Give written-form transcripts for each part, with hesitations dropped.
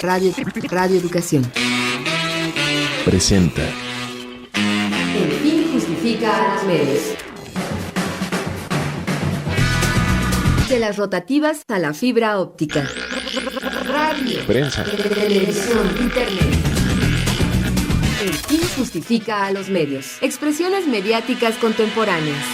Radio Educación presenta El fin justifica a los medios. De las rotativas a la fibra óptica. Radio, prensa, televisión, internet. El fin justifica a los medios. Expresiones mediáticas contemporáneas.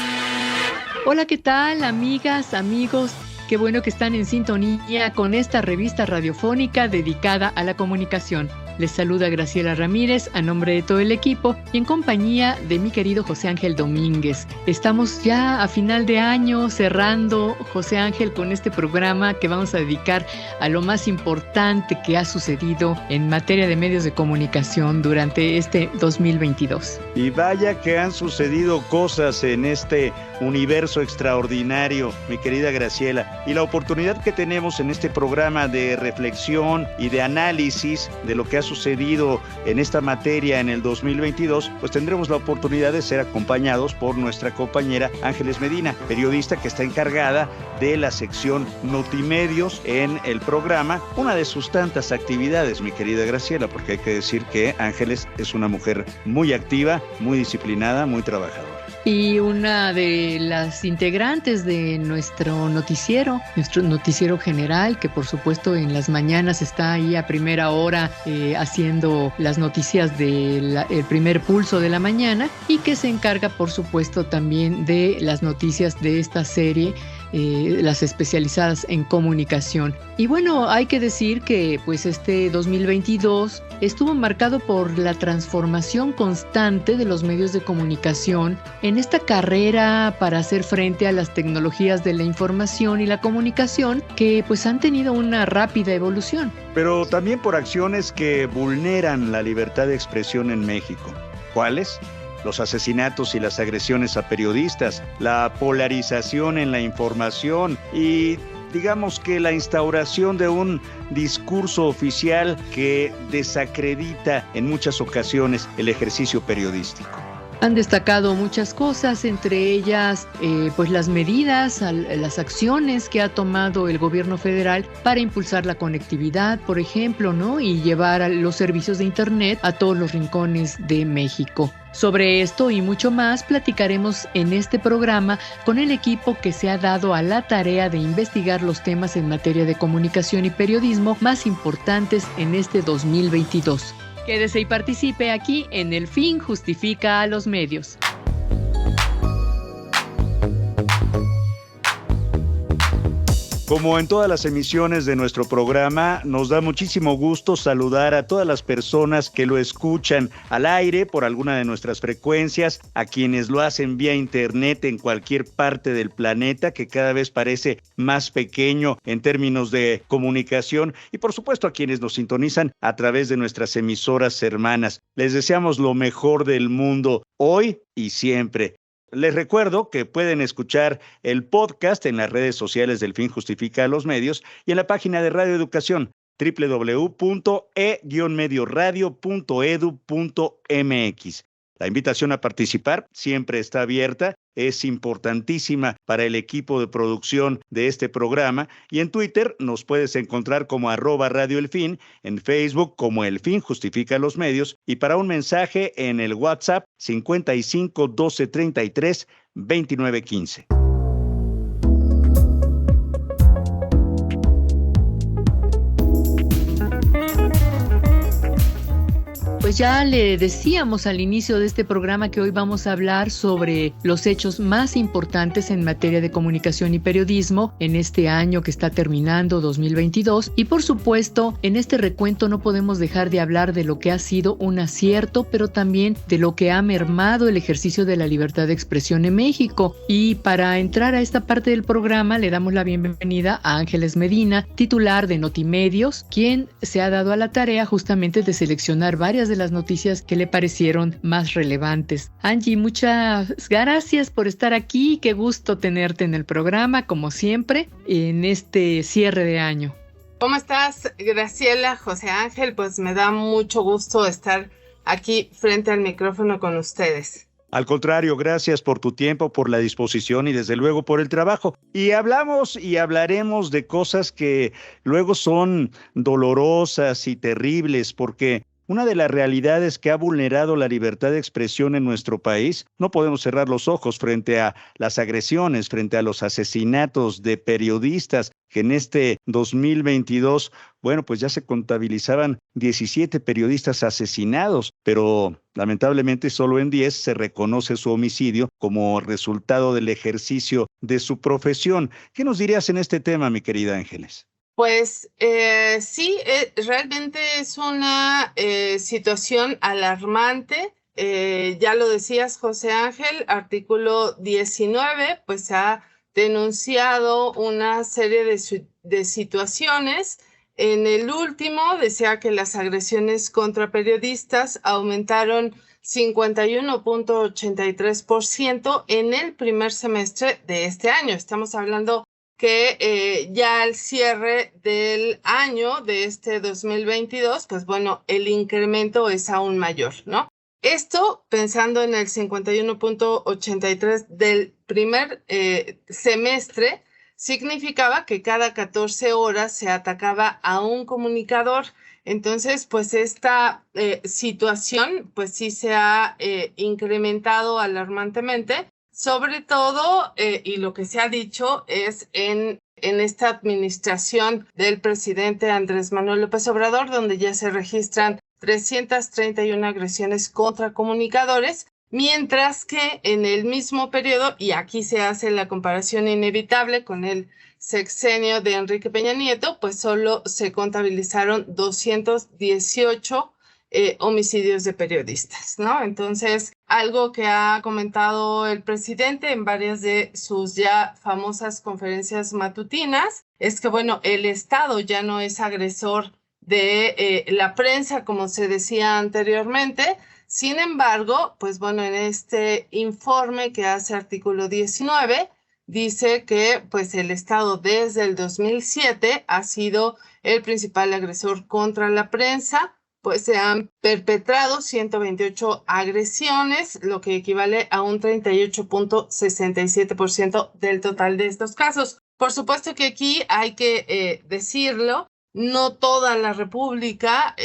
Hola, ¿qué tal, amigas, amigos? Qué bueno que están en sintonía con esta revista radiofónica dedicada a la comunicación. Les saluda Graciela Ramírez a nombre de todo el equipo y en compañía de mi querido José Ángel Domínguez. Estamos ya a final de año cerrando, José Ángel, con este programa que vamos a dedicar a lo más importante que ha sucedido en materia de medios de comunicación durante este 2022. Y vaya que han sucedido cosas en este universo extraordinario, mi querida Graciela. Y la oportunidad que tenemos en este programa de reflexión y de análisis de lo que ha sucedido en esta materia en el 2022, pues tendremos la oportunidad de ser acompañados por nuestra compañera Ángeles Medina, periodista que está encargada de la sección Notimedios en el programa, una de sus tantas actividades, mi querida Graciela, porque hay que decir que Ángeles es una mujer muy activa, muy disciplinada, muy trabajadora. Y una de las integrantes de nuestro noticiero general, que por supuesto en las mañanas está ahí a primera hora haciendo las noticias del primer pulso de la mañana, y que se encarga por supuesto también de las noticias de esta serie, las especializadas en comunicación. Y bueno, hay que decir que pues este 2022 estuvo marcado por la transformación constante de los medios de comunicación en esta carrera para hacer frente a las tecnologías de la información y la comunicación, que pues han tenido una rápida evolución. Pero también por acciones que vulneran la libertad de expresión en México. ¿Cuáles? Los asesinatos y las agresiones a periodistas, la polarización en la información y digamos que la instauración de un discurso oficial que desacredita en muchas ocasiones el ejercicio periodístico. Han destacado muchas cosas, entre ellas pues las medidas, las acciones que ha tomado el gobierno federal para impulsar la conectividad, por ejemplo, ¿no? Y llevar los servicios de internet a todos los rincones de México. Sobre esto y mucho más platicaremos en este programa con el equipo que se ha dado a la tarea de investigar los temas en materia de comunicación y periodismo más importantes en este 2022. Quédese y participe aquí en El Fin Justifica a los Medios. Como en todas las emisiones de nuestro programa, nos da muchísimo gusto saludar a todas las personas que lo escuchan al aire por alguna de nuestras frecuencias, a quienes lo hacen vía internet en cualquier parte del planeta, que cada vez parece más pequeño en términos de comunicación, y por supuesto a quienes nos sintonizan a través de nuestras emisoras hermanas. Les deseamos lo mejor del mundo hoy y siempre. Les recuerdo que pueden escuchar el podcast en las redes sociales del Fin Justifica a los Medios y en la página de Radio Educación www.e-medioradio.edu.mx. La invitación a participar siempre está abierta, es importantísima para el equipo de producción de este programa, y en Twitter nos puedes encontrar como @radioelfin, en Facebook como El Fin Justifica los Medios, y para un mensaje en el WhatsApp 55 12 33 29 15. Pues ya le decíamos al inicio de este programa que hoy vamos a hablar sobre los hechos más importantes en materia de comunicación y periodismo en este año que está terminando, 2022. Y por supuesto, en este recuento no podemos dejar de hablar de lo que ha sido un acierto, pero también de lo que ha mermado el ejercicio de la libertad de expresión en México. Y para entrar a esta parte del programa, le damos la bienvenida a Ángeles Medina, titular de Notimedios, quien se ha dado a la tarea justamente de seleccionar varias de las noticias que le parecieron más relevantes. Angie, muchas gracias por estar aquí. Qué gusto tenerte en el programa, como siempre, en este cierre de año. ¿Cómo estás, Graciela, José Ángel? Pues me da mucho gusto estar aquí frente al micrófono con ustedes. Al contrario, gracias por tu tiempo, por la disposición y desde luego por el trabajo. Y hablamos y hablaremos de cosas que luego son dolorosas y terribles, porque una de las realidades que ha vulnerado la libertad de expresión en nuestro país, no podemos cerrar los ojos frente a las agresiones, frente a los asesinatos de periodistas, que en este 2022, bueno, pues ya se contabilizaban 17 periodistas asesinados, pero lamentablemente solo en 10 se reconoce su homicidio como resultado del ejercicio de su profesión. ¿Qué nos dirías en este tema, mi querida Ángeles? Pues sí, realmente es una situación alarmante. Ya lo decías, José Ángel, artículo 19, pues ha denunciado una serie de situaciones. En el último decía que las agresiones contra periodistas aumentaron 51.83% en el primer semestre de este año. Estamos hablando que ya al cierre del año de este 2022, pues bueno, el incremento es aún mayor, ¿no? Esto pensando en el 51.83 del primer semestre, significaba que cada 14 horas se atacaba a un comunicador. Entonces, pues esta situación, pues sí se ha incrementado alarmantemente. Sobre todo, y lo que se ha dicho es en esta administración del presidente Andrés Manuel López Obrador, donde ya se registran 331 agresiones contra comunicadores, mientras que en el mismo periodo, y aquí se hace la comparación inevitable con el sexenio de Enrique Peña Nieto, pues solo se contabilizaron 218 homicidios de periodistas, ¿no? Entonces, algo que ha comentado el presidente en varias de sus ya famosas conferencias matutinas es que, bueno, el Estado ya no es agresor de la prensa, como se decía anteriormente. Sin embargo, pues bueno, en este informe que hace artículo 19, dice que pues el Estado desde el 2007 ha sido el principal agresor contra la prensa. Pues se han perpetrado 128 agresiones, lo que equivale a un 38.67% del total de estos casos. Por supuesto que aquí hay que decirlo, no toda la República,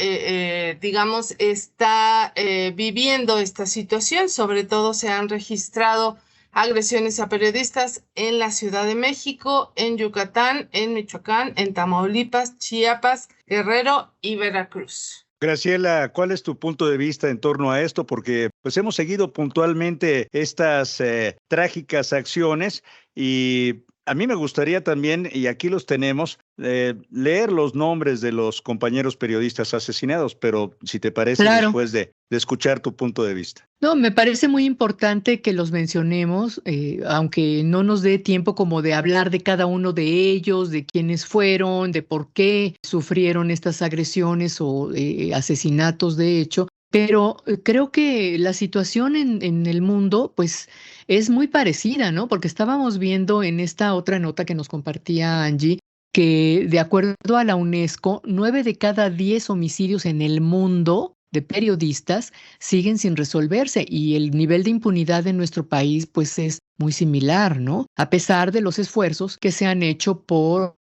digamos, está viviendo esta situación. Sobre todo se han registrado agresiones a periodistas en la Ciudad de México, en Yucatán, en Michoacán, en Tamaulipas, Chiapas, Guerrero y Veracruz. Graciela, ¿cuál es tu punto de vista en torno a esto? Porque pues hemos seguido puntualmente estas trágicas acciones y a mí me gustaría también, y aquí los tenemos, leer los nombres de los compañeros periodistas asesinados, pero si te parece, Claro. después de escuchar tu punto de vista. No, me parece muy importante que los mencionemos, aunque no nos dé tiempo como de hablar de cada uno de ellos, de quiénes fueron, de por qué sufrieron estas agresiones o asesinatos de hecho. Pero creo que la situación en el mundo, pues, es muy parecida, ¿no? Porque estábamos viendo en esta otra nota que nos compartía Angie, que de acuerdo a la UNESCO, 9 de cada 10 homicidios en el mundo de periodistas siguen sin resolverse y el nivel de impunidad en nuestro país, pues, es muy similar, ¿no? A pesar de los esfuerzos que se han hecho por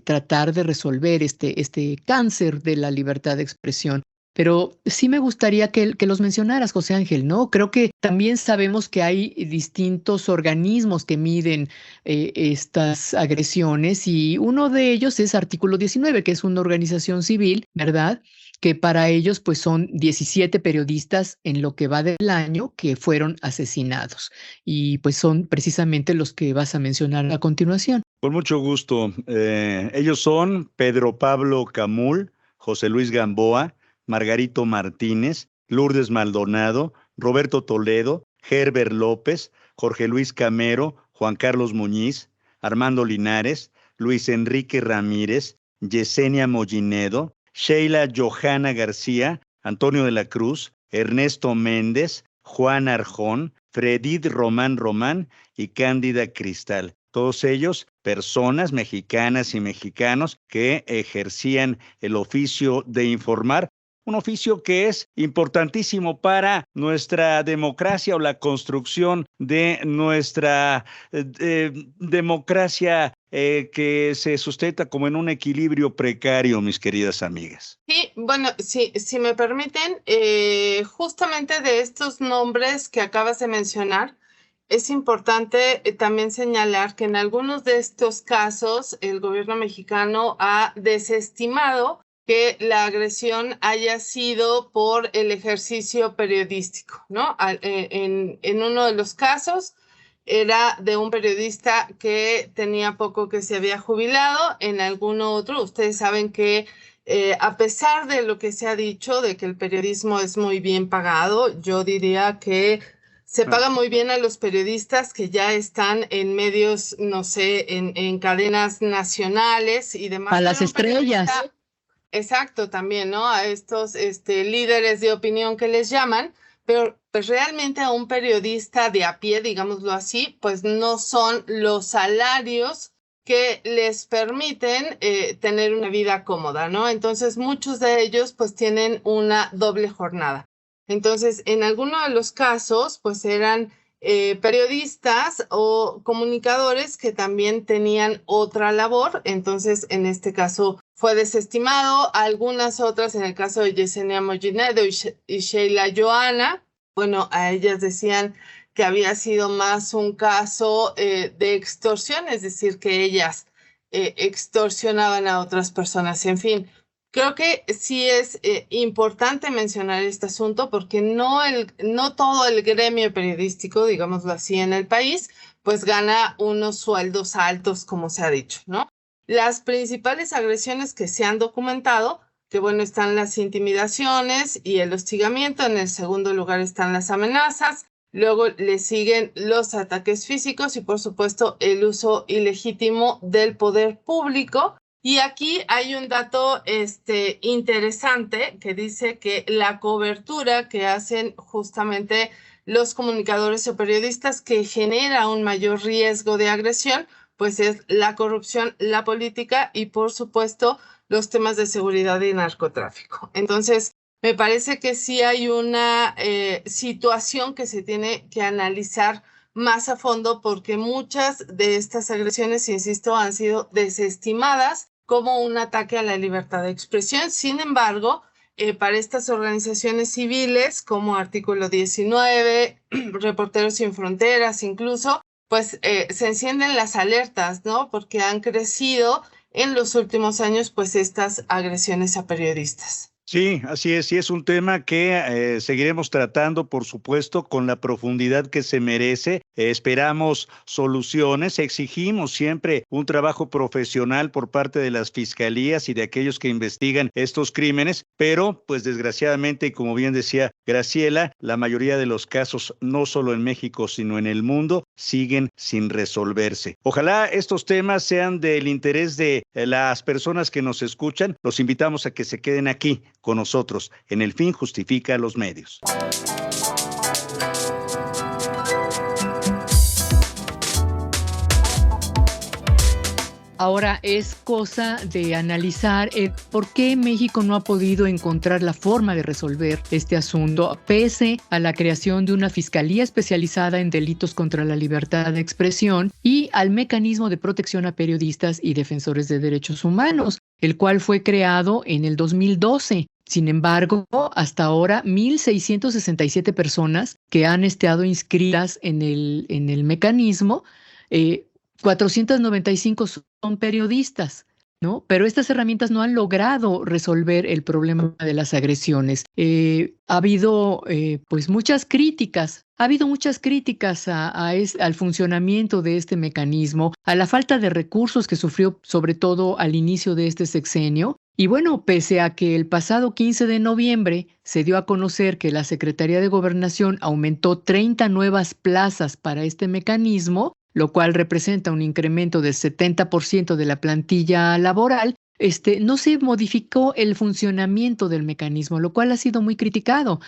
tratar de resolver este cáncer de la libertad de expresión. Pero sí me gustaría que los mencionaras, José Ángel, ¿no? Creo que también sabemos que hay distintos organismos que miden estas agresiones y uno de ellos es Artículo 19, que es una organización civil, ¿verdad? Que para ellos pues son 17 periodistas en lo que va del año que fueron asesinados y pues son precisamente los que vas a mencionar a continuación. Con mucho gusto. Ellos son Pedro Pablo Camul, José Luis Gamboa, Margarito Martínez, Lourdes Maldonado, Roberto Toledo, Herbert López, Jorge Luis Camero, Juan Carlos Muñiz, Armando Linares, Luis Enrique Ramírez, Yesenia Mollinedo, Sheila Johanna García, Antonio de la Cruz, Ernesto Méndez, Juan Arjón, Fredid Román Román y Cándida Cristal. Todos ellos personas mexicanas y mexicanos que ejercían el oficio de informar un oficio que es importantísimo para nuestra democracia o la construcción de nuestra democracia que se sustenta como en un equilibrio precario, mis queridas amigas. Sí, bueno, si me permiten, justamente de estos nombres que acabas de mencionar, es importante también señalar que en algunos de estos casos el gobierno mexicano ha desestimado que la agresión haya sido por el ejercicio periodístico, ¿no? En uno de los casos era de un periodista que tenía poco que se había jubilado, en alguno otro, ustedes saben que a pesar de lo que se ha dicho, de que el periodismo es muy bien pagado, yo diría que se paga muy bien a los periodistas que ya están en medios, no sé, en cadenas nacionales y demás. A las estrellas. Exacto, también, ¿no? A estos líderes de opinión que les llaman, pero pues realmente a un periodista de a pie, digámoslo así, pues no son los salarios que les permiten tener una vida cómoda, ¿no? Entonces muchos de ellos pues tienen una doble jornada. Entonces, en algunos de los casos, pues eran periodistas o comunicadores que también tenían otra labor. Entonces, en este caso fue desestimado. Algunas otras, en el caso de Yesenia Moginedo y Sheila Johanna, bueno, a ellas decían que había sido más un caso de extorsión, es decir, que ellas extorsionaban a otras personas. En fin, creo que sí es importante mencionar este asunto porque no todo el gremio periodístico, digámoslo así, en el país, pues gana unos sueldos altos, como se ha dicho, ¿no? Las principales agresiones que se han documentado, que bueno, están las intimidaciones y el hostigamiento, en el segundo lugar están las amenazas, luego le siguen los ataques físicos y por supuesto el uso ilegítimo del poder público. Y aquí hay un dato interesante que dice que la cobertura que hacen justamente los comunicadores o periodistas que genera un mayor riesgo de agresión, pues es la corrupción, la política y por supuesto los temas de seguridad y narcotráfico. Entonces, me parece que sí hay una situación que se tiene que analizar más a fondo porque muchas de estas agresiones, insisto, han sido desestimadas como un ataque a la libertad de expresión. Sin embargo, para estas organizaciones civiles como Artículo 19, Reporteros Sin Fronteras incluso, pues se encienden las alertas, ¿no? Porque han crecido en los últimos años pues estas agresiones a periodistas. Sí, así es, y es un tema que seguiremos tratando, por supuesto, con la profundidad que se merece. Esperamos soluciones, exigimos siempre un trabajo profesional por parte de las fiscalías y de aquellos que investigan estos crímenes, pero pues desgraciadamente, y como bien decía Graciela, la mayoría de los casos, no solo en México, sino en el mundo, siguen sin resolverse. Ojalá estos temas sean del interés de las personas que nos escuchan. Los invitamos a que se queden aquí con nosotros en El Fin Justifica los Medios. Ahora es cosa de analizar por qué México no ha podido encontrar la forma de resolver este asunto, pese a la creación de una fiscalía especializada en delitos contra la libertad de expresión y al mecanismo de protección a periodistas y defensores de derechos humanos, el cual fue creado en el 2012. Sin embargo, hasta ahora, 1,667 personas que han estado inscritas en el mecanismo, 495 son periodistas, ¿no? Pero estas herramientas no han logrado resolver el problema de las agresiones. Ha habido pues muchas críticas. Ha habido muchas críticas al funcionamiento de este mecanismo, a la falta de recursos que sufrió sobre todo al inicio de este sexenio. Y bueno, pese a que el pasado 15 de noviembre se dio a conocer que la Secretaría de Gobernación aumentó 30 nuevas plazas para este mecanismo, lo cual representa un incremento del 70% de la plantilla laboral, no se modificó el funcionamiento del mecanismo, lo cual ha sido muy criticado,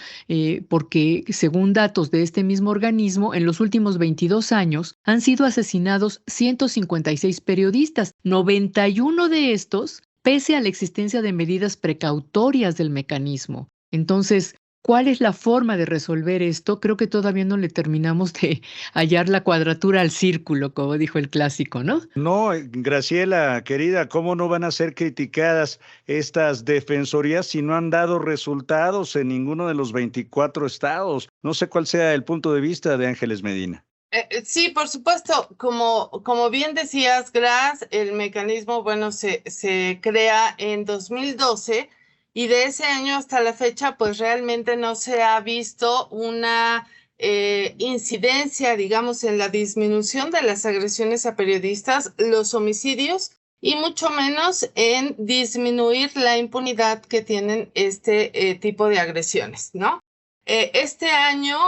porque según datos de este mismo organismo, en los últimos 22 años han sido asesinados 156 periodistas, 91 de estos pese a la existencia de medidas precautorias del mecanismo. Entonces, ¿cuál es la forma de resolver esto? Creo que todavía no le terminamos de hallar la cuadratura al círculo, como dijo el clásico, ¿no? No, Graciela, querida, ¿cómo no van a ser criticadas estas defensorías si no han dado resultados en ninguno de los 24 estados? No sé cuál sea el punto de vista de Ángeles Medina. Sí, por supuesto, como bien decías, Gras, el mecanismo, bueno, se crea en 2012 y de ese año hasta la fecha, pues realmente no se ha visto una incidencia, digamos, en la disminución de las agresiones a periodistas, los homicidios y mucho menos en disminuir la impunidad que tienen este tipo de agresiones, ¿no? Este año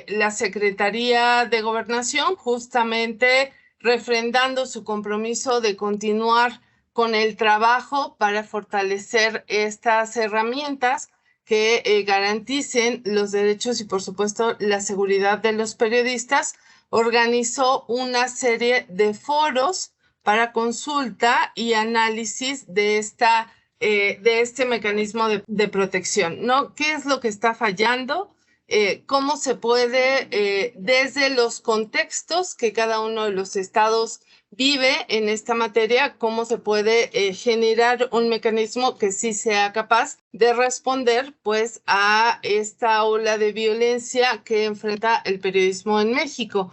la Secretaría de Gobernación, justamente refrendando su compromiso de continuar con el trabajo para fortalecer estas herramientas que garanticen los derechos y, por supuesto, la seguridad de los periodistas, organizó una serie de foros para consulta y análisis de este mecanismo de protección, ¿no? ¿Qué es lo que está fallando? ¿Cómo se puede, desde los contextos que cada uno de los estados vive en esta materia, cómo se puede generar un mecanismo que sí sea capaz de responder, pues, a esta ola de violencia que enfrenta el periodismo en México?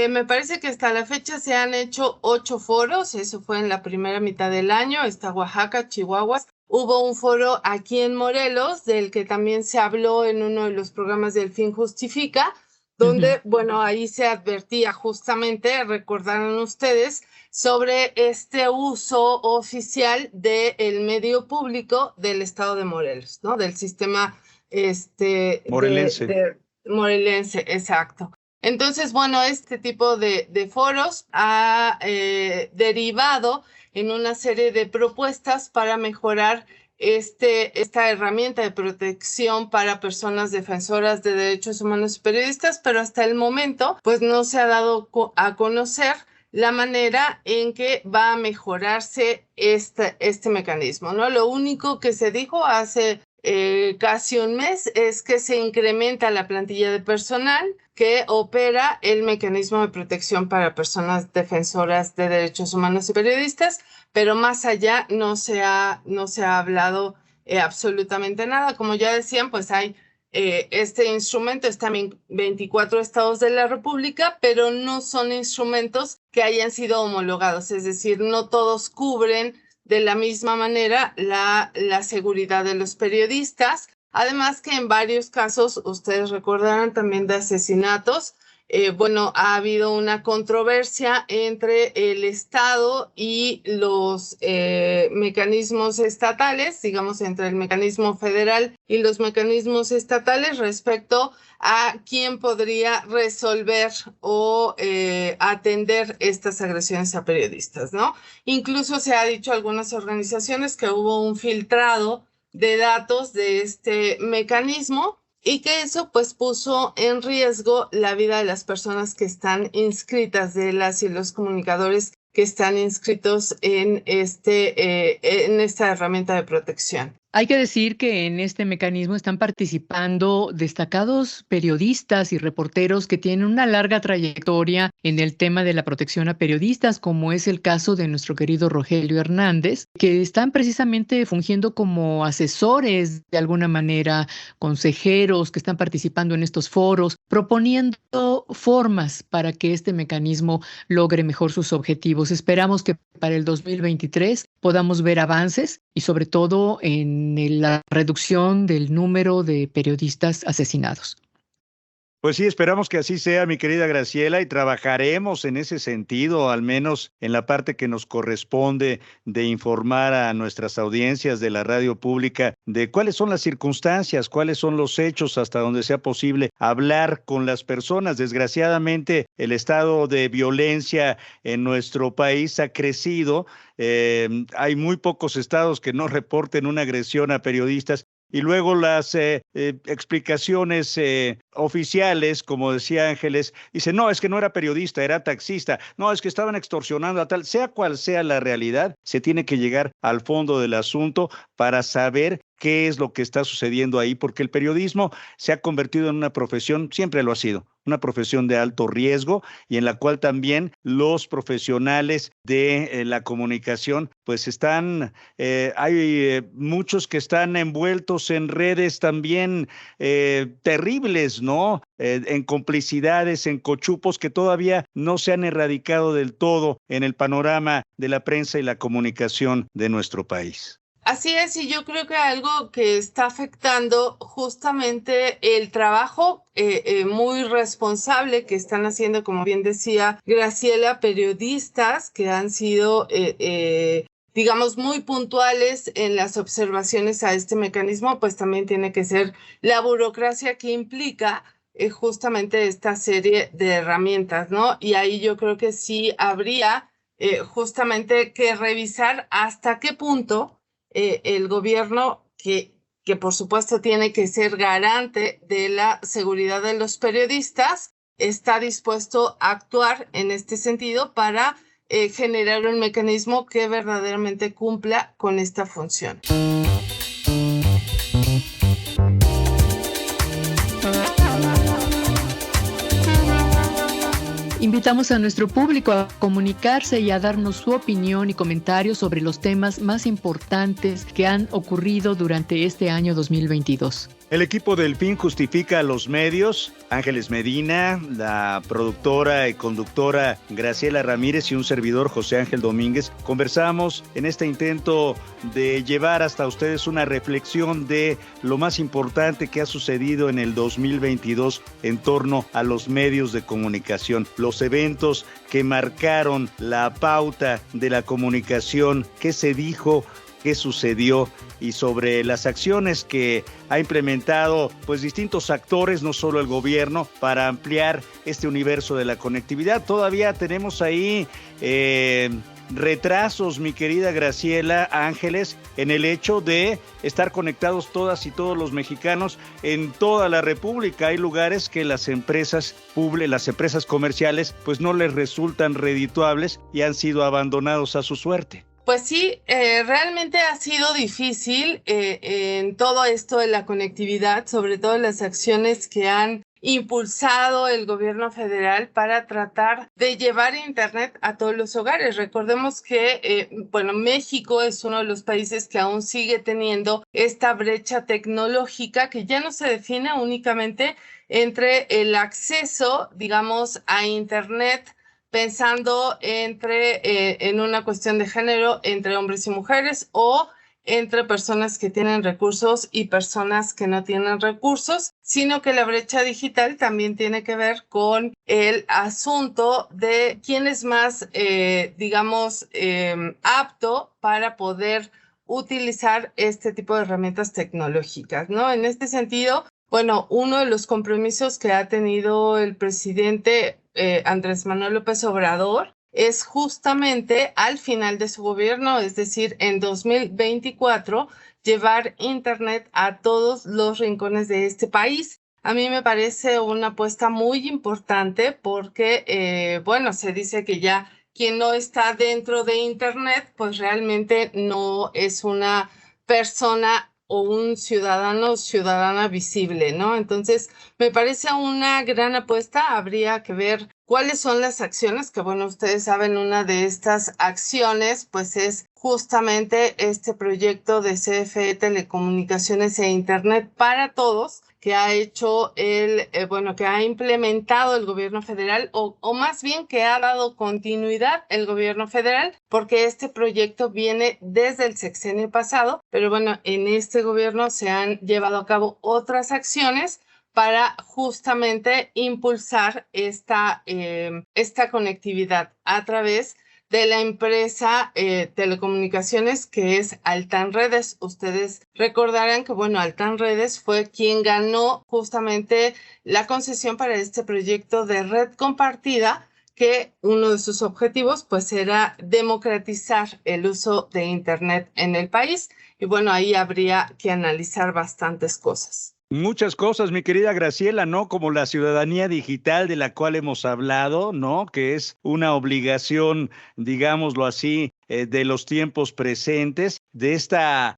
Me parece que hasta la fecha se han hecho 8 foros, eso fue en la primera mitad del año, está Oaxaca, Chihuahua. Hubo un foro aquí en Morelos, del que también se habló en uno de los programas del Fin Justifica, donde, bueno, ahí se advertía justamente, recordarán ustedes, sobre este uso oficial del medio público del estado de Morelos, ¿no? Del sistema Morelense. morelense, exacto. Entonces, bueno, este tipo de foros ha derivado en una serie de propuestas para mejorar esta herramienta de protección para personas defensoras de derechos humanos y periodistas, pero hasta el momento, pues no se ha dado a conocer la manera en que va a mejorarse este mecanismo, ¿no? Lo único que se dijo hace casi un mes es que se incrementa la plantilla de personal que opera el mecanismo de protección para personas defensoras de derechos humanos y periodistas, pero más allá no se ha hablado absolutamente nada. Como ya decían, pues hay este instrumento, está en 24 estados de la República, pero no son instrumentos que hayan sido homologados, es decir, no todos cubren de la misma manera la seguridad de los periodistas. Además que en varios casos, ustedes recordarán también de asesinatos, bueno, ha habido una controversia entre el Estado y los mecanismos estatales, digamos, entre el mecanismo federal y los mecanismos estatales respecto a quién podría resolver o atender estas agresiones a periodistas, ¿no? Incluso se ha dicho a algunas organizaciones que hubo un filtrado de datos de este mecanismo y que eso pues puso en riesgo la vida de las personas que están inscritas, de las y los comunicadores que están inscritos en esta herramienta de protección. Hay que decir que en este mecanismo están participando destacados periodistas y reporteros que tienen una larga trayectoria en el tema de la protección a periodistas, como es el caso de nuestro querido Rogelio Hernández, que están precisamente fungiendo como asesores de alguna manera, consejeros que están participando en estos foros, proponiendo formas para que este mecanismo logre mejor sus objetivos. Esperamos que para el 2023 podamos ver avances y sobre todo en la reducción del número de periodistas asesinados. Pues sí, esperamos que así sea, mi querida Graciela, y trabajaremos en ese sentido, al menos en la parte que nos corresponde de informar a nuestras audiencias de la radio pública de cuáles son las circunstancias, cuáles son los hechos, hasta donde sea posible hablar con las personas. Desgraciadamente, el estado de violencia en nuestro país ha crecido. Hay muy pocos estados que no reporten una agresión a periodistas, y luego las explicaciones oficiales, como decía Ángeles, dice, no, es que no era periodista, era taxista, no, es que estaban extorsionando a tal, sea cual sea la realidad, se tiene que llegar al fondo del asunto para saber qué es lo que está sucediendo ahí, porque el periodismo se ha convertido en una profesión, siempre lo ha sido, una profesión de alto riesgo y en la cual también los profesionales de la comunicación pues están, hay muchos que están envueltos en redes también terribles, ¿no? En complicidades, en cochupos que todavía no se han erradicado del todo en el panorama de la prensa y la comunicación de nuestro país. Así es, y yo creo que algo que está afectando justamente el trabajo muy responsable que están haciendo, como bien decía Graciela, periodistas que han sido, digamos, muy puntuales en las observaciones a este mecanismo, pues también tiene que ser la burocracia que implica justamente esta serie de herramientas, ¿no? Y ahí yo creo que sí habría justamente que revisar hasta qué punto el gobierno, que por supuesto tiene que ser garante de la seguridad de los periodistas, está dispuesto a actuar en este sentido para generar un mecanismo que verdaderamente cumpla con esta función. Invitamos a nuestro público a comunicarse y a darnos su opinión y comentarios sobre los temas más importantes que han ocurrido durante este año 2022. El equipo del Fin Justifica a los Medios, Ángeles Medina, la productora y conductora Graciela Ramírez y un servidor José Ángel Domínguez, conversamos en este intento de llevar hasta ustedes una reflexión de lo más importante que ha sucedido en el 2022 en torno a los medios de comunicación, los eventos que marcaron la pauta de la comunicación, qué se dijo, qué sucedió y sobre las acciones que ha implementado pues distintos actores, no solo el gobierno, para ampliar este universo de la conectividad. Todavía tenemos ahí retrasos, mi querida Graciela, Ángeles, en el hecho de estar conectados todas y todos los mexicanos en toda la República. Hay lugares que las empresas comerciales pues no les resultan redituables y han sido abandonados a su suerte. Pues sí, realmente ha sido difícil en todo esto de la conectividad, sobre todo las acciones que han impulsado el gobierno federal para tratar de llevar internet a todos los hogares. Recordemos que, México es uno de los países que aún sigue teniendo esta brecha tecnológica que ya no se define únicamente entre el acceso, digamos, a internet, pensando en una cuestión de género entre hombres y mujeres o entre personas que tienen recursos y personas que no tienen recursos, sino que la brecha digital también tiene que ver con el asunto de quién es más, apto para poder utilizar este tipo de herramientas tecnológicas, ¿no? En este sentido, uno de los compromisos que ha tenido el presidente Andrés Manuel López Obrador es justamente al final de su gobierno, es decir, en 2024, llevar internet a todos los rincones de este país. A mí me parece una apuesta muy importante porque, se dice que ya quien no está dentro de internet, pues realmente no es una persona o un ciudadano o ciudadana visible, ¿no? Entonces, me parece una gran apuesta. Habría que ver cuáles son las acciones, que ustedes saben, una de estas acciones, pues es justamente este proyecto de CFE Telecomunicaciones e Internet para Todos, que ha hecho que ha implementado el gobierno federal o más bien que ha dado continuidad el gobierno federal, porque este proyecto viene desde el sexenio pasado, pero en este gobierno se han llevado a cabo otras acciones para justamente impulsar esta conectividad a través de la empresa telecomunicaciones que es Altán Redes. Ustedes recordarán que, Altán Redes fue quien ganó justamente la concesión para este proyecto de red compartida que uno de sus objetivos pues era democratizar el uso de Internet en el país. Y bueno, ahí habría que analizar bastantes cosas. Muchas cosas, mi querida Graciela, ¿no? Como la ciudadanía digital de la cual hemos hablado, ¿no? Que es una obligación, digámoslo así, de los tiempos presentes, de esta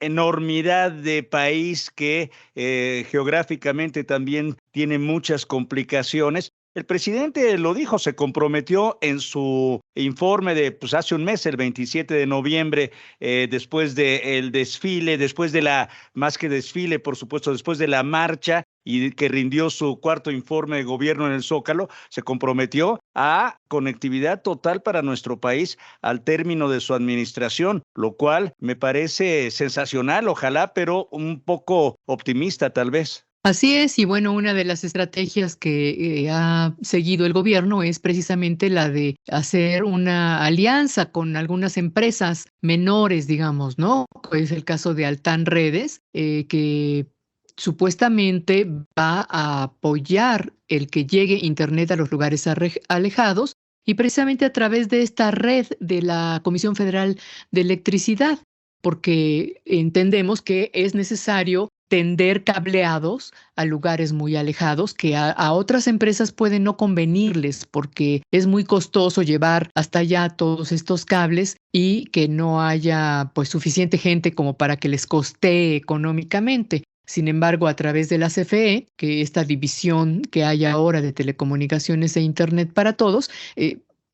enormidad de país que geográficamente también tiene muchas complicaciones. El presidente lo dijo, se comprometió en su informe de pues, hace un mes, el 27 de noviembre, después del desfile, después de la, más que desfile, por supuesto, después de la marcha y que rindió su cuarto informe de gobierno en el Zócalo, se comprometió a conectividad total para nuestro país al término de su administración, lo cual me parece sensacional, ojalá, pero un poco optimista tal vez. Así es, y bueno, una de las estrategias que ha seguido el gobierno es precisamente la de hacer una alianza con algunas empresas menores, digamos, ¿no? Es el caso de Altán Redes, que supuestamente va a apoyar el que llegue Internet a los lugares alejados y precisamente a través de esta red de la Comisión Federal de Electricidad, porque entendemos que es necesario tender cableados a lugares muy alejados que a otras empresas pueden no convenirles porque es muy costoso llevar hasta allá todos estos cables y que no haya pues suficiente gente como para que les costee económicamente. Sin embargo, a través de la CFE, que esta división que hay ahora de telecomunicaciones e Internet para todos,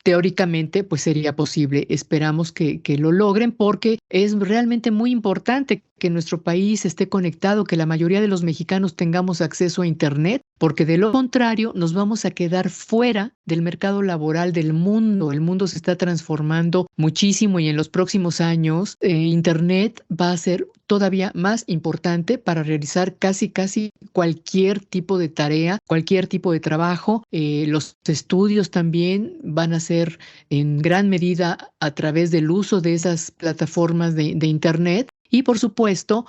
teóricamente, pues sería posible. Esperamos que lo logren porque es realmente muy importante que nuestro país esté conectado, que la mayoría de los mexicanos tengamos acceso a Internet, porque de lo contrario nos vamos a quedar fuera del mercado laboral del mundo. El mundo se está transformando muchísimo y en los próximos años Internet va a ser todavía más importante para realizar casi cualquier tipo de tarea, cualquier tipo de trabajo. Los estudios también van a ser en gran medida a través del uso de esas plataformas de Internet. Y por supuesto,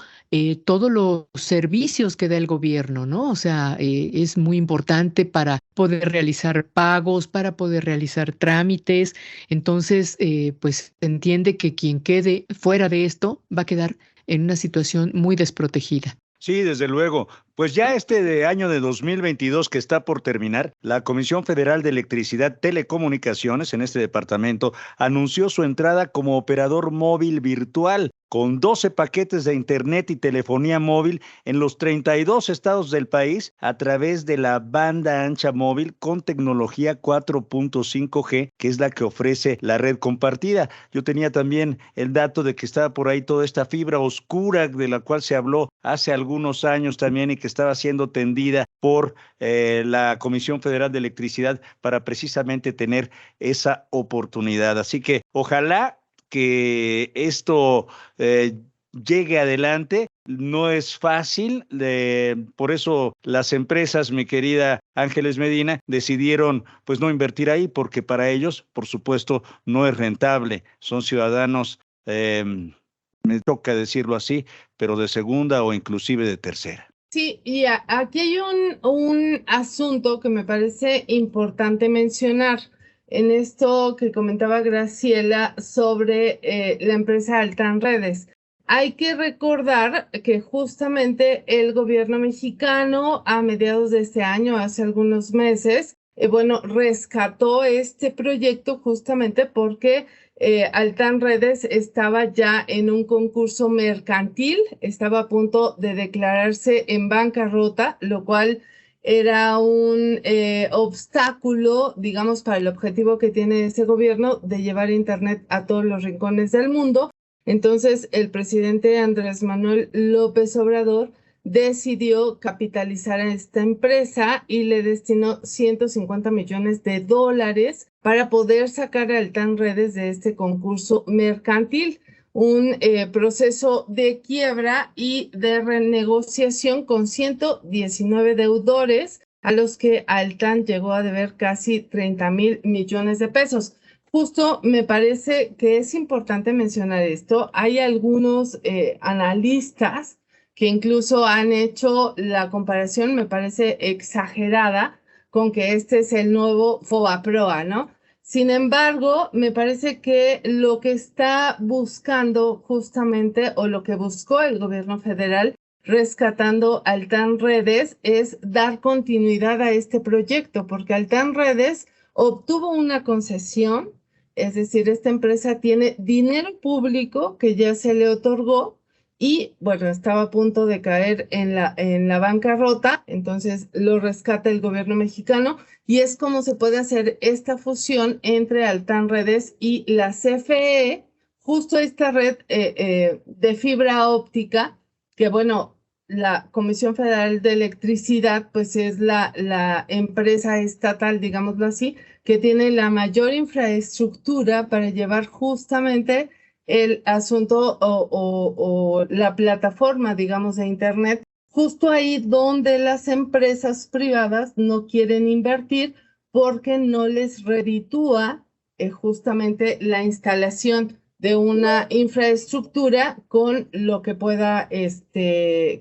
todos los servicios que da el gobierno, ¿no? O sea, es muy importante para poder realizar pagos, para poder realizar trámites. Entonces, pues se entiende que quien quede fuera de esto va a quedar en una situación muy desprotegida. Sí, desde luego. Pues ya este año de 2022 que está por terminar, la Comisión Federal de Electricidad Telecomunicaciones en este departamento anunció su entrada como operador móvil virtual con 12 paquetes de Internet y telefonía móvil en los 32 estados del país a través de la banda ancha móvil con tecnología 4.5G, que es la que ofrece la red compartida. Yo tenía también el dato de que estaba por ahí toda esta fibra oscura de la cual se habló hace algunos años también y que estaba siendo tendida por la Comisión Federal de Electricidad para precisamente tener esa oportunidad. Así que ojalá que esto llegue adelante. No es fácil, por eso las empresas, mi querida Ángeles Medina, decidieron pues no invertir ahí porque para ellos, por supuesto, no es rentable. Son ciudadanos, me toca decirlo así, pero de segunda o inclusive de tercera. Sí, y aquí hay un asunto que me parece importante mencionar en esto que comentaba Graciela sobre la empresa Altán Redes. Hay que recordar que justamente el gobierno mexicano a mediados de este año, hace algunos meses, rescató este proyecto justamente porque Altán Redes estaba ya en un concurso mercantil, estaba a punto de declararse en bancarrota, lo cual era un obstáculo, digamos, para el objetivo que tiene ese gobierno de llevar Internet a todos los rincones del mundo. Entonces, el presidente Andrés Manuel López Obrador decidió capitalizar a esta empresa y le destinó $150 millones para poder sacar a Altán Redes de este concurso mercantil, un proceso de quiebra y de renegociación con 119 deudores a los que Altán llegó a deber casi 30,000 millones de pesos. Justo me parece que es importante mencionar esto. Hay algunos analistas que incluso han hecho la comparación, me parece exagerada, con que este es el nuevo FOBAPROA, ¿no? Sin embargo, me parece que lo que está buscando justamente, o lo que buscó el gobierno federal rescatando Altán Redes, es dar continuidad a este proyecto, porque Altán Redes obtuvo una concesión, es decir, esta empresa tiene dinero público que ya se le otorgó y, bueno, estaba a punto de caer en la bancarrota, entonces lo rescata el gobierno mexicano y es como se puede hacer esta fusión entre Altán Redes y la CFE, justo esta red de fibra óptica, que bueno, la Comisión Federal de Electricidad, pues es la empresa estatal, digámoslo así, que tiene la mayor infraestructura para llevar justamente el asunto o la plataforma, digamos, de Internet, justo ahí donde las empresas privadas no quieren invertir porque no les reditúa justamente la instalación de una infraestructura con lo que pueda,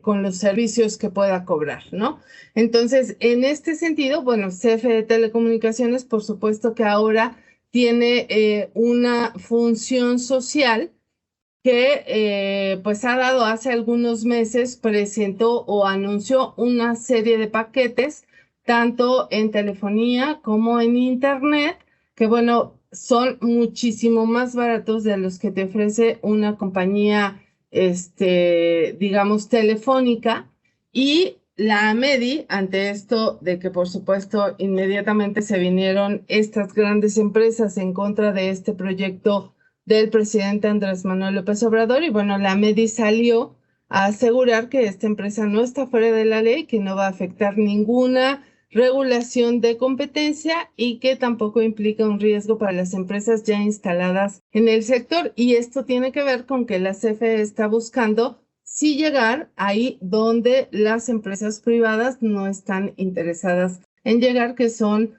con los servicios que pueda cobrar, ¿no? Entonces, en este sentido, bueno, CFE Telecomunicaciones, por supuesto que ahora tiene una función social que pues ha dado hace algunos meses, presentó o anunció una serie de paquetes, tanto en telefonía como en internet, que bueno, son muchísimo más baratos de los que te ofrece una compañía, digamos, telefónica. Y la AMEDI, ante esto de que por supuesto inmediatamente se vinieron estas grandes empresas en contra de este proyecto del presidente Andrés Manuel López Obrador, y bueno, la AMEDI salió a asegurar que esta empresa no está fuera de la ley, que no va a afectar ninguna regulación de competencia y que tampoco implica un riesgo para las empresas ya instaladas en el sector. Y esto tiene que ver con que la CFE está buscando sí llegar ahí donde las empresas privadas no están interesadas en llegar, que son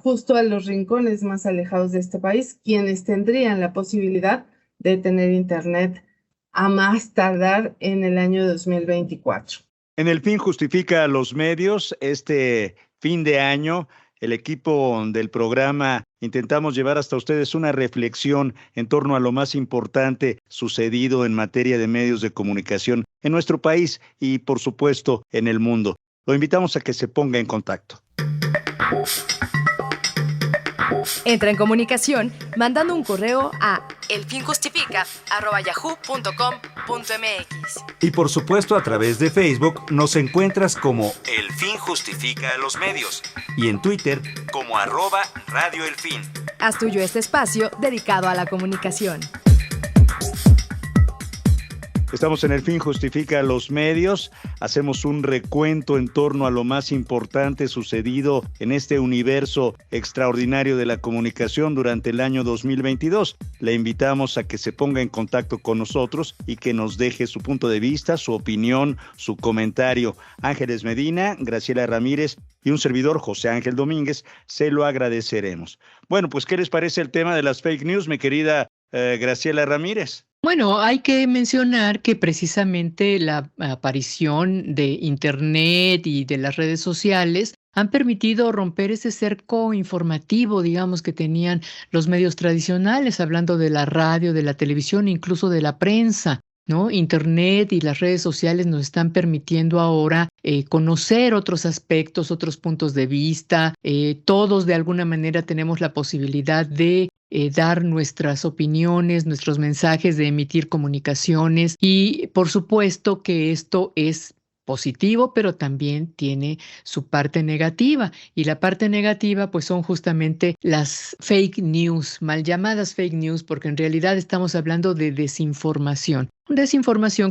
justo a los rincones más alejados de este país, quienes tendrían la posibilidad de tener Internet a más tardar en el año 2024. En El Fin Justifica a los Medios, este fin de año, el equipo del programa intentamos llevar hasta ustedes una reflexión en torno a lo más importante sucedido en materia de medios de comunicación en nuestro país y, por supuesto, en el mundo. Lo invitamos a que se ponga en contacto. Entra en comunicación mandando un correo a elfinjustifica@yahoo.com.mx. Y por supuesto a través de Facebook nos encuentras como El Fin Justifica a los Medios y en Twitter como @Radio El Fin. Haz tuyo este espacio dedicado a la comunicación. Estamos en El Fin Justifica a los Medios. Hacemos un recuento en torno a lo más importante sucedido en este universo extraordinario de la comunicación durante el año 2022. Le invitamos a que se ponga en contacto con nosotros y que nos deje su punto de vista, su opinión, su comentario. Ángeles Medina, Graciela Ramírez y un servidor, José Ángel Domínguez, se lo agradeceremos. Bueno, pues, ¿qué les parece el tema de las fake news, mi querida Graciela Ramírez? Bueno, hay que mencionar que precisamente la aparición de Internet y de las redes sociales han permitido romper ese cerco informativo, digamos, que tenían los medios tradicionales, hablando de la radio, de la televisión, incluso de la prensa, ¿no? Internet y las redes sociales nos están permitiendo ahora conocer otros aspectos, otros puntos de vista. Todos de alguna manera tenemos la posibilidad de dar nuestras opiniones, nuestros mensajes, de emitir comunicaciones y por supuesto que esto es positivo, pero también tiene su parte negativa y la parte negativa pues son justamente las fake news, mal llamadas fake news, porque en realidad estamos hablando de desinformación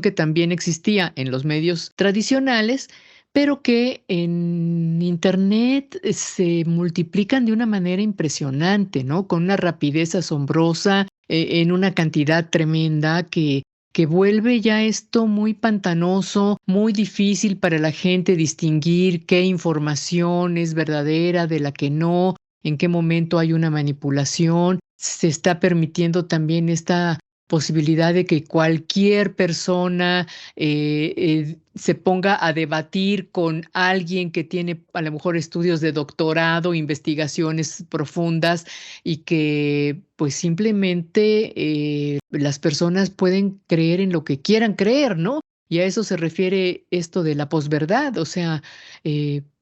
que también existía en los medios tradicionales, pero que en Internet se multiplican de una manera impresionante, ¿no? Con una rapidez asombrosa, en una cantidad tremenda que vuelve ya esto muy pantanoso, muy difícil para la gente distinguir qué información es verdadera de la que no, en qué momento hay una manipulación. Se está permitiendo también esta posibilidad de que cualquier persona se ponga a debatir con alguien que tiene a lo mejor estudios de doctorado, investigaciones profundas y que pues simplemente las personas pueden creer en lo que quieran creer, ¿no? Y a eso se refiere esto de la posverdad, o sea,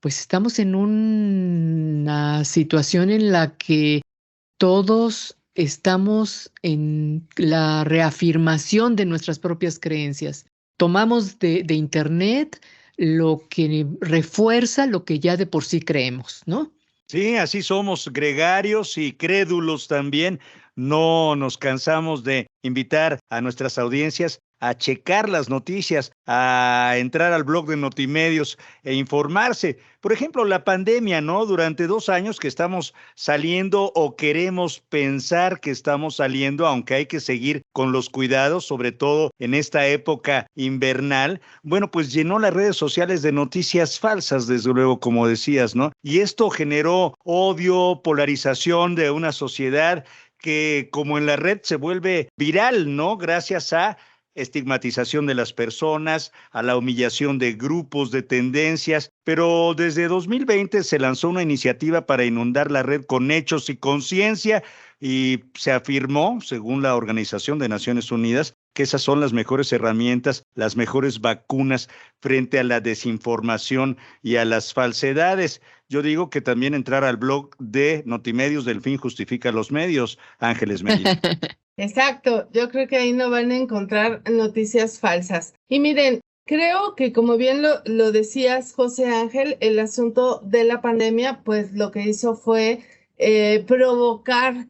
pues estamos en una situación en la que todos estamos en la reafirmación de nuestras propias creencias. Tomamos de Internet lo que refuerza lo que ya de por sí creemos, ¿no? Sí, así somos, gregarios y crédulos también. No nos cansamos de invitar a nuestras audiencias a checar las noticias, a entrar al blog de Notimedios e informarse. Por ejemplo, la pandemia, ¿no? Durante 2 años que estamos saliendo o queremos pensar que estamos saliendo, aunque hay que seguir con los cuidados, sobre todo en esta época invernal, bueno, pues llenó las redes sociales de noticias falsas, desde luego, como decías, ¿no? Y esto generó odio, polarización de una sociedad que, como en la red, se vuelve viral, ¿no? Gracias a estigmatización de las personas, a la humillación de grupos, de tendencias, pero desde 2020 se lanzó una iniciativa para inundar la red con hechos y conciencia y se afirmó, según la Organización de Naciones Unidas, que esas son las mejores herramientas, las mejores vacunas frente a la desinformación y a las falsedades. Yo digo que también entrar al blog de Notimedios del Fin Justifica los Medios, Ángeles Medina. Exacto, yo creo que ahí no van a encontrar noticias falsas. Y miren, creo que como bien lo decías, José Ángel, el asunto de la pandemia, pues lo que hizo fue provocar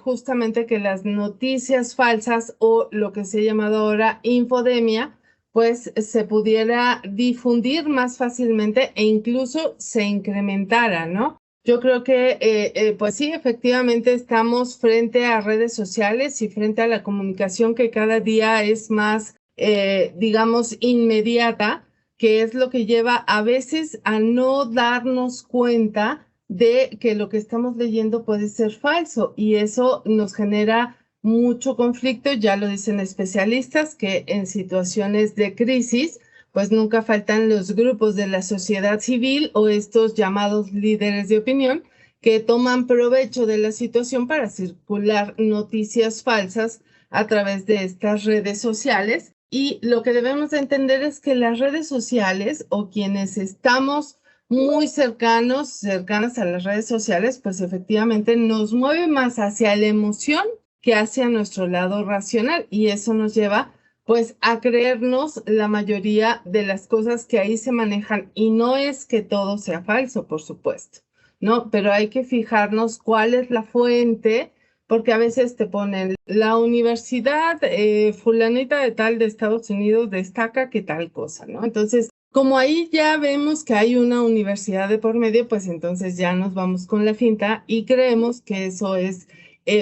justamente que las noticias falsas o lo que se ha llamado ahora infodemia, pues se pudiera difundir más fácilmente e incluso se incrementara, ¿no? Yo creo que, pues sí, efectivamente estamos frente a redes sociales y frente a la comunicación que cada día es más, digamos, inmediata, que es lo que lleva a veces a no darnos cuenta de que lo que estamos leyendo puede ser falso y eso nos genera mucho conflicto, ya lo dicen especialistas, que en situaciones de crisis, pues nunca faltan los grupos de la sociedad civil o estos llamados líderes de opinión que toman provecho de la situación para circular noticias falsas a través de estas redes sociales. Y lo que debemos de entender es que las redes sociales o quienes estamos muy cercanas a las redes sociales, pues efectivamente nos mueve más hacia la emoción que hacia nuestro lado racional y eso nos lleva pues a creernos la mayoría de las cosas que ahí se manejan y no es que todo sea falso, por supuesto, ¿no? Pero hay que fijarnos cuál es la fuente, porque a veces te ponen la universidad fulanita de tal de Estados Unidos destaca que tal cosa, ¿no? Entonces, como ahí ya vemos que hay una universidad de por medio, pues entonces ya nos vamos con la finta y creemos que eso es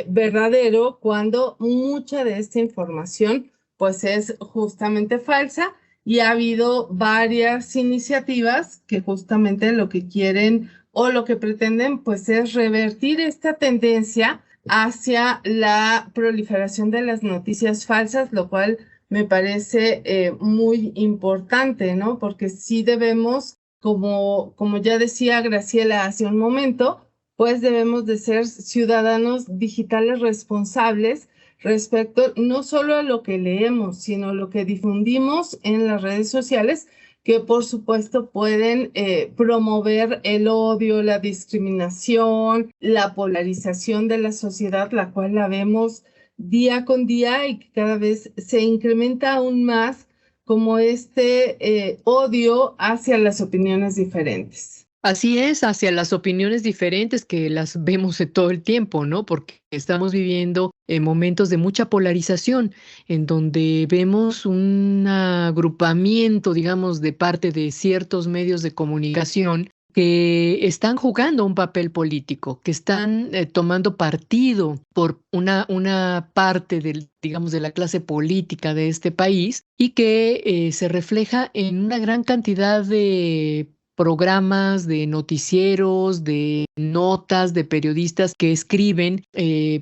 verdadero cuando mucha de esta información pues es justamente falsa y ha habido varias iniciativas que justamente lo que quieren o lo que pretenden pues es revertir esta tendencia hacia la proliferación de las noticias falsas, lo cual me parece muy importante, ¿no? Porque sí debemos, como ya decía Graciela hace un momento, pues debemos de ser ciudadanos digitales responsables respecto no solo a lo que leemos, sino lo que difundimos en las redes sociales, que por supuesto pueden promover el odio, la discriminación, la polarización de la sociedad, la cual la vemos día con día y que cada vez se incrementa aún más como este odio hacia las opiniones diferentes. Así es, hacia las opiniones diferentes que las vemos todo el tiempo, ¿no? Porque estamos viviendo momentos de mucha polarización, en donde vemos un agrupamiento, digamos, de parte de ciertos medios de comunicación que están jugando un papel político, que están tomando partido por una parte digamos, de la clase política de este país y que se refleja en una gran cantidad de programas, de noticieros, de notas, de periodistas que escriben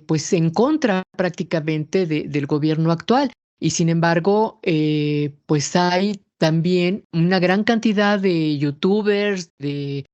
pues en contra prácticamente del gobierno actual. Y sin embargo, pues hay también una gran cantidad de youtubers, de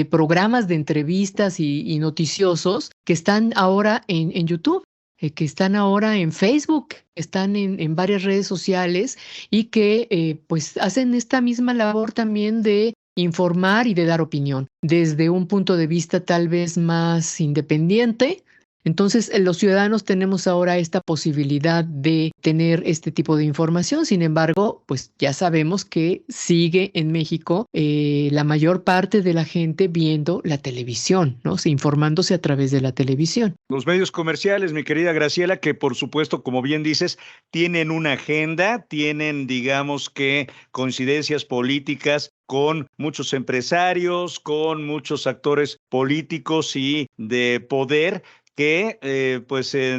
programas de entrevistas y noticiosos que están ahora en YouTube, que están ahora en Facebook, están en varias redes sociales y que pues hacen esta misma labor también de informar y de dar opinión desde un punto de vista tal vez más independiente. Entonces, los ciudadanos tenemos ahora esta posibilidad de tener este tipo de información. Sin embargo, pues ya sabemos que sigue en México la mayor parte de la gente viendo la televisión, ¿no? Informándose a través de la televisión. Los medios comerciales, mi querida Graciela, que por supuesto, como bien dices, tienen una agenda, tienen, digamos que, coincidencias políticas con muchos empresarios, con muchos actores políticos y de poder, que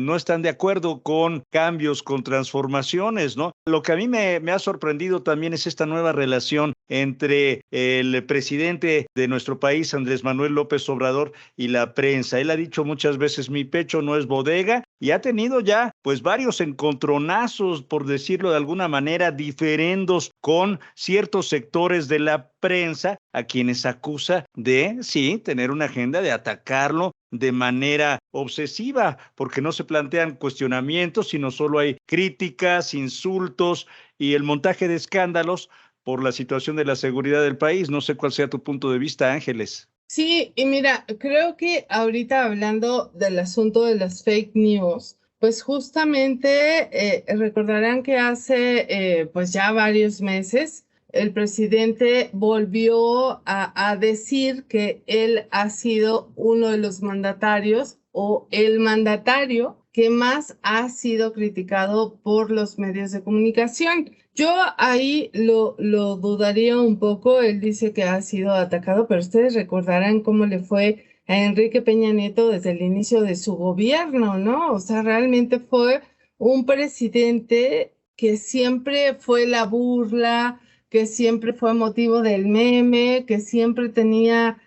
no están de acuerdo con cambios, con transformaciones, ¿no? Lo que a mí me ha sorprendido también es esta nueva relación entre el presidente de nuestro país, Andrés Manuel López Obrador, y la prensa. Él ha dicho muchas veces, mi pecho no es bodega, y ha tenido ya pues varios encontronazos, por decirlo de alguna manera, diferendos con ciertos sectores de la prensa, a quienes acusa de, sí, tener una agenda de atacarlo de manera obsesiva, porque no se plantean cuestionamientos, sino solo hay críticas, insultos y el montaje de escándalos por la situación de la seguridad del país. No sé cuál sea tu punto de vista, Ángeles. Sí, y mira, creo que ahorita hablando del asunto de las fake news, pues justamente recordarán que hace pues ya varios meses el presidente volvió a decir que él ha sido uno de los mandatarios o el mandatario que más ha sido criticado por los medios de comunicación. Yo ahí lo dudaría un poco. Él dice que ha sido atacado, pero ustedes recordarán cómo le fue a Enrique Peña Nieto desde el inicio de su gobierno, ¿no? O sea, realmente fue un presidente que siempre fue la burla, que siempre fue motivo del meme, que siempre tenía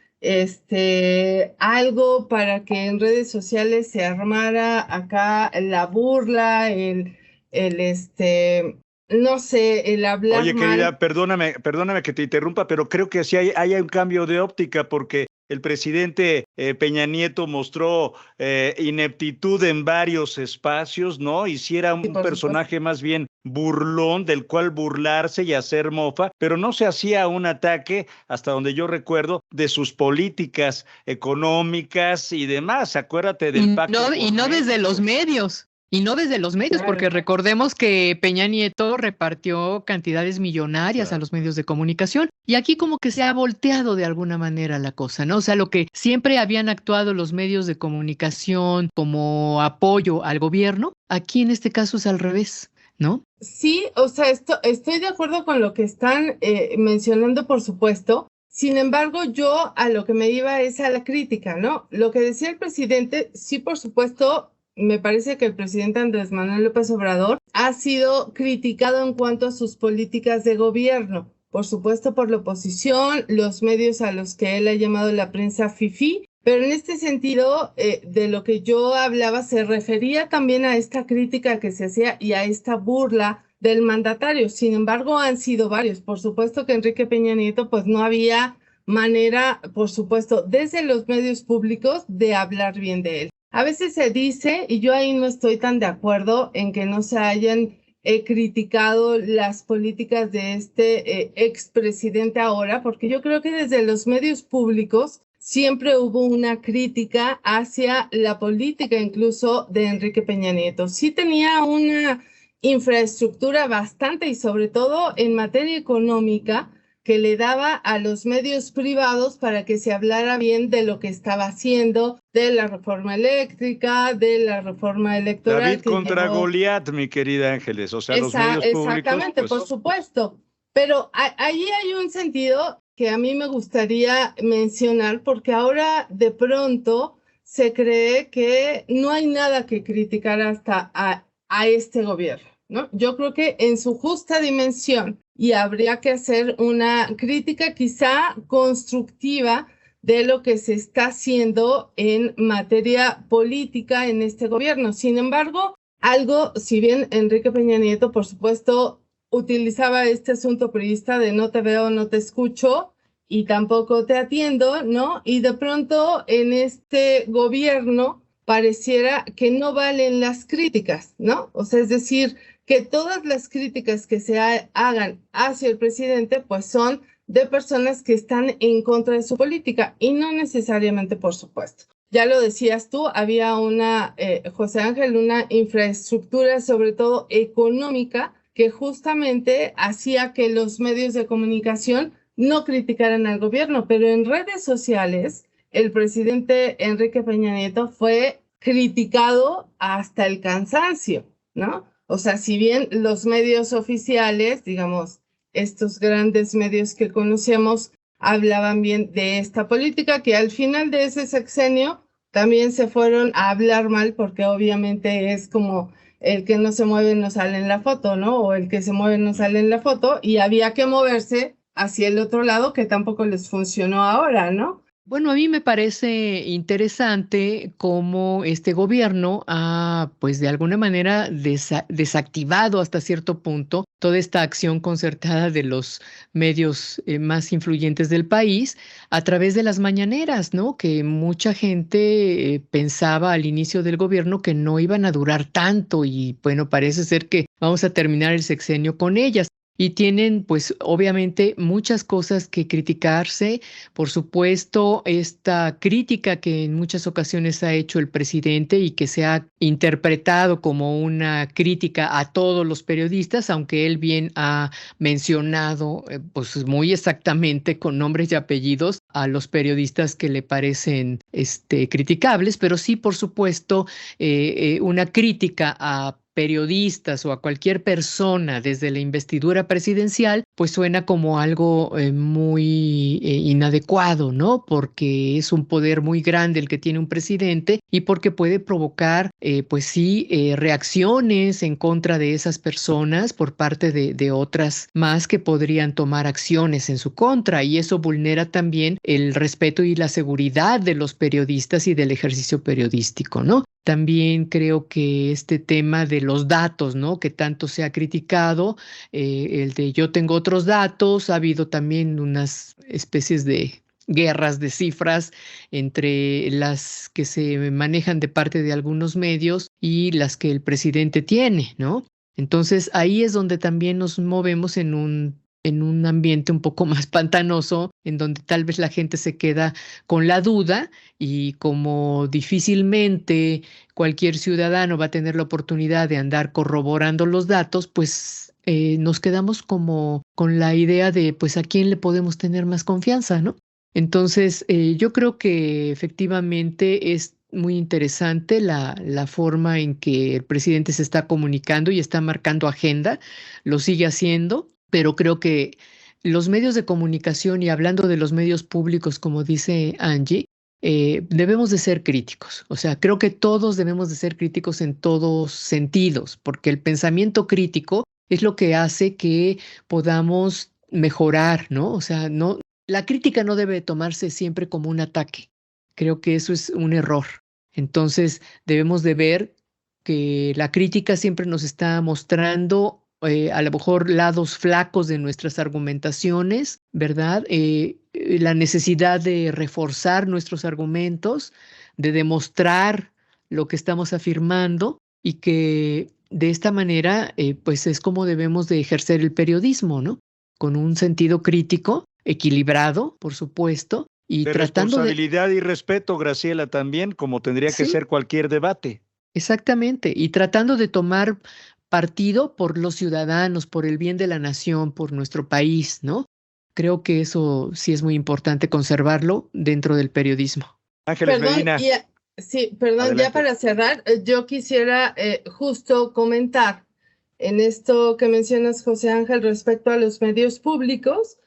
algo para que en redes sociales se armara acá la burla, no sé, el hablar Oye, mal. querida, perdóname que te interrumpa, pero creo que sí hay un cambio de óptica, porque el presidente Peña Nieto mostró ineptitud en varios espacios, ¿no? Y sí era un personaje más bien burlón, del cual burlarse y hacer mofa, pero no se hacía un ataque, hasta donde yo recuerdo, de sus políticas económicas y demás. Acuérdate del pacto. Y no desde los medios. Y no desde los medios, porque recordemos que Peña Nieto repartió cantidades millonarias a los medios de comunicación. Y aquí como que se ha volteado de alguna manera la cosa, ¿no? O sea, lo que siempre habían actuado los medios de comunicación como apoyo al gobierno, aquí en este caso es al revés, ¿no? Sí, o sea, estoy de acuerdo con lo que están mencionando, por supuesto. Sin embargo, yo a lo que me iba es a la crítica, ¿no? Lo que decía el presidente, sí, por supuesto. Me parece que el presidente Andrés Manuel López Obrador ha sido criticado en cuanto a sus políticas de gobierno, por supuesto por la oposición, los medios a los que él ha llamado la prensa fifí, pero en este sentido, de lo que yo hablaba, se refería también a esta crítica que se hacía y a esta burla del mandatario. Sin embargo, han sido varios. Por supuesto que Enrique Peña Nieto, pues no había manera, por supuesto, desde los medios públicos de hablar bien de él. A veces se dice, y yo ahí no estoy tan de acuerdo en que no se hayan criticado las políticas de este expresidente ahora, porque yo creo que desde los medios públicos siempre hubo una crítica hacia la política incluso de Enrique Peña Nieto. Sí tenía una infraestructura bastante y sobre todo en materia económica que le daba a los medios privados para que se hablara bien de lo que estaba haciendo, de la reforma eléctrica, de la reforma electoral. David contra Goliat, mi querida Ángeles, o sea, los medios públicos. Exactamente, pues, por supuesto. Pero allí hay un sentido que a mí me gustaría mencionar, porque ahora de pronto se cree que no hay nada que criticar hasta a este gobierno. ¿no? Yo creo que en su justa dimensión, y habría que hacer una crítica quizá constructiva de lo que se está haciendo en materia política en este gobierno. Sin embargo, algo, si bien Enrique Peña Nieto, por supuesto, utilizaba este asunto priista de no te veo, no te escucho y tampoco te atiendo, ¿no? Y de pronto en este gobierno pareciera que no valen las críticas, ¿no? O sea, es decir, que todas las críticas que se hagan hacia el presidente, pues son de personas que están en contra de su política y no necesariamente, por supuesto. Ya lo decías tú, había José Ángel, una infraestructura, sobre todo económica, que justamente hacía que los medios de comunicación no criticaran al gobierno, pero en redes sociales el presidente Enrique Peña Nieto fue criticado hasta el cansancio, ¿no? O sea, si bien los medios oficiales, digamos, estos grandes medios que conocemos, hablaban bien de esta política, que al final de ese sexenio también se fueron a hablar mal, porque obviamente es como el que no se mueve no sale en la foto, ¿no? O el que se mueve no sale en la foto, y había que moverse hacia el otro lado, que tampoco les funcionó ahora, ¿no? Bueno, a mí me parece interesante cómo este gobierno ha, pues de alguna manera, desactivado hasta cierto punto toda esta acción concertada de los medios más influyentes del país a través de las mañaneras, ¿no? Que mucha gente pensaba al inicio del gobierno que no iban a durar tanto y bueno, parece ser que vamos a terminar el sexenio con ellas. Y tienen, pues, obviamente muchas cosas que criticarse. Por supuesto, esta crítica que en muchas ocasiones ha hecho el presidente y que se ha interpretado como una crítica a todos los periodistas, aunque él bien ha mencionado, pues, muy exactamente con nombres y apellidos a los periodistas que le parecen criticables, pero sí, por supuesto, una crítica a periodistas o a cualquier persona desde la investidura presidencial, pues suena como algo muy inadecuado, ¿no? Porque es un poder muy grande el que tiene un presidente y porque puede provocar, pues sí, reacciones en contra de esas personas por parte de otras más que podrían tomar acciones en su contra, y eso vulnera también el respeto y la seguridad de los periodistas y del ejercicio periodístico, ¿no? También creo que este tema de los datos, ¿no? Que tanto se ha criticado, el de yo tengo otros datos, ha habido también unas especies de guerras de cifras entre las que se manejan de parte de algunos medios y las que el presidente tiene, ¿no? Entonces ahí es donde también nos movemos en un ambiente un poco más pantanoso, en donde tal vez la gente se queda con la duda y como difícilmente cualquier ciudadano va a tener la oportunidad de andar corroborando los datos, pues nos quedamos como con la idea de pues a quién le podemos tener más confianza, ¿no? Entonces yo creo que efectivamente es muy interesante la forma en que el presidente se está comunicando y está marcando agenda, lo sigue haciendo. Pero creo que los medios de comunicación, y hablando de los medios públicos, como dice Angie, debemos de ser críticos. O sea, creo que todos debemos de ser críticos en todos sentidos, porque el pensamiento crítico es lo que hace que podamos mejorar, ¿no? O sea, no, la crítica no debe tomarse siempre como un ataque. Creo que eso es un error. Entonces, debemos de ver que la crítica siempre nos está mostrando a lo mejor lados flacos de nuestras argumentaciones, ¿verdad? La necesidad de reforzar nuestros argumentos, de demostrar lo que estamos afirmando y que de esta manera, pues es como debemos de ejercer el periodismo, ¿no? Con un sentido crítico, equilibrado, por supuesto, y de tratando responsabilidad y respeto, Graciela, también, como tendría que ser cualquier debate. Exactamente, y tratando de tomar partido por los ciudadanos, por el bien de la nación, por nuestro país, ¿no? Creo que eso sí es muy importante conservarlo dentro del periodismo. Ángeles Medina. Sí, perdón, adelante. Ya para cerrar, yo quisiera justo comentar en esto que mencionas, José Ángel, respecto a los medios públicos.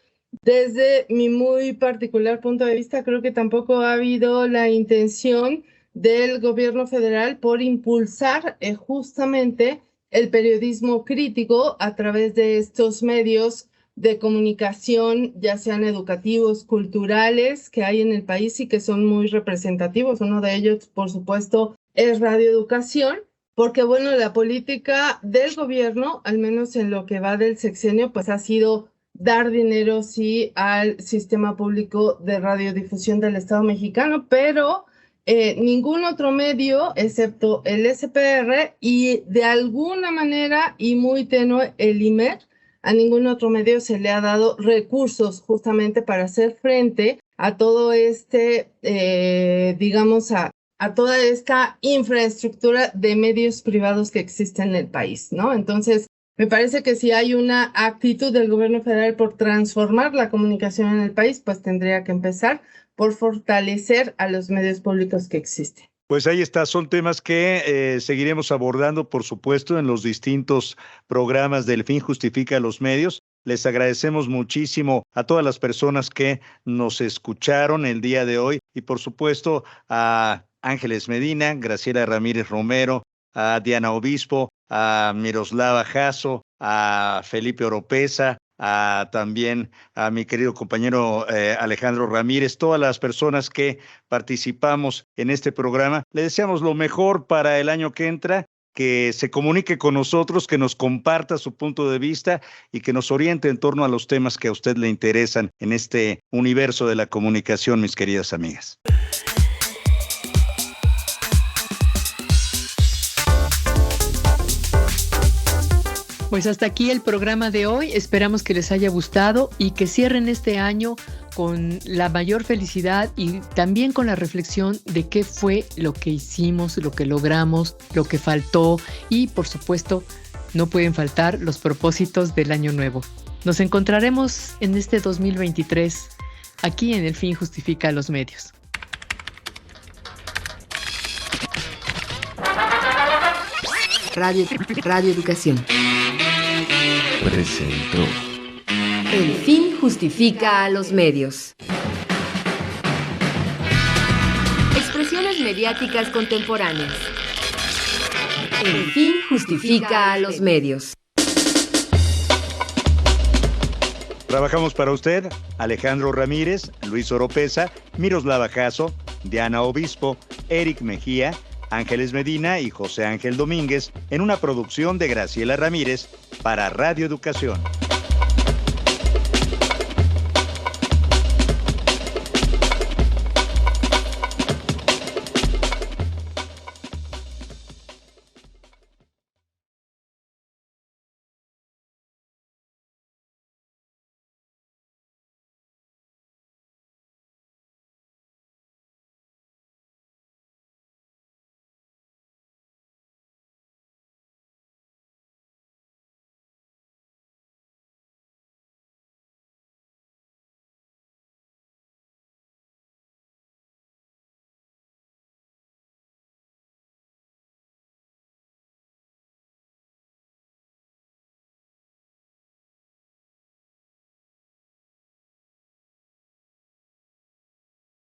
Desde mi muy particular punto de vista, creo que tampoco ha habido la intención del gobierno federal por impulsar justamente el periodismo crítico a través de estos medios de comunicación, ya sean educativos, culturales, que hay en el país y que son muy representativos. Uno de ellos, por supuesto, es Radio Educación, porque, bueno, la política del gobierno, al menos en lo que va del sexenio, pues ha sido dar dinero, sí, al sistema público de radiodifusión del Estado mexicano, pero ningún otro medio, excepto el SPR y de alguna manera y muy tenue el IMER, a ningún otro medio se le ha dado recursos justamente para hacer frente a todo digamos, a toda esta infraestructura de medios privados que existe en el país, ¿no? Entonces, me parece que si hay una actitud del gobierno federal por transformar la comunicación en el país, pues tendría que empezar por fortalecer a los medios públicos que existen. Pues ahí está, son temas que seguiremos abordando, por supuesto, en los distintos programas del Fin Justifica los Medios. Les agradecemos muchísimo a todas las personas que nos escucharon el día de hoy y, por supuesto, a Ángeles Medina, Graciela Ramírez Romero, a Diana Obispo, a Miroslava Jasso, a Felipe Oropesa, también a mi querido compañero Alejandro Ramírez, todas las personas que participamos en este programa. Le deseamos lo mejor para el año que entra, que se comunique con nosotros, que nos comparta su punto de vista y que nos oriente en torno a los temas que a usted le interesan en este universo de la comunicación, mis queridas amigas. Pues hasta aquí el programa de hoy. Esperamos que les haya gustado y que cierren este año con la mayor felicidad y también con la reflexión de qué fue lo que hicimos, lo que logramos, lo que faltó y, por supuesto, no pueden faltar los propósitos del año nuevo. Nos encontraremos en este 2023 aquí en El Fin Justifica los Medios. Radio Educación presentó El Fin Justifica a los Medios. Expresiones mediáticas contemporáneas. El Fin Justifica a los Medios. Trabajamos para usted Alejandro Ramírez, Luis Oropesa, Miroslava Jasso, Diana Obispo, Eric Mejía, Ángeles Medina y José Ángel Domínguez en una producción de Graciela Ramírez para Radio Educación.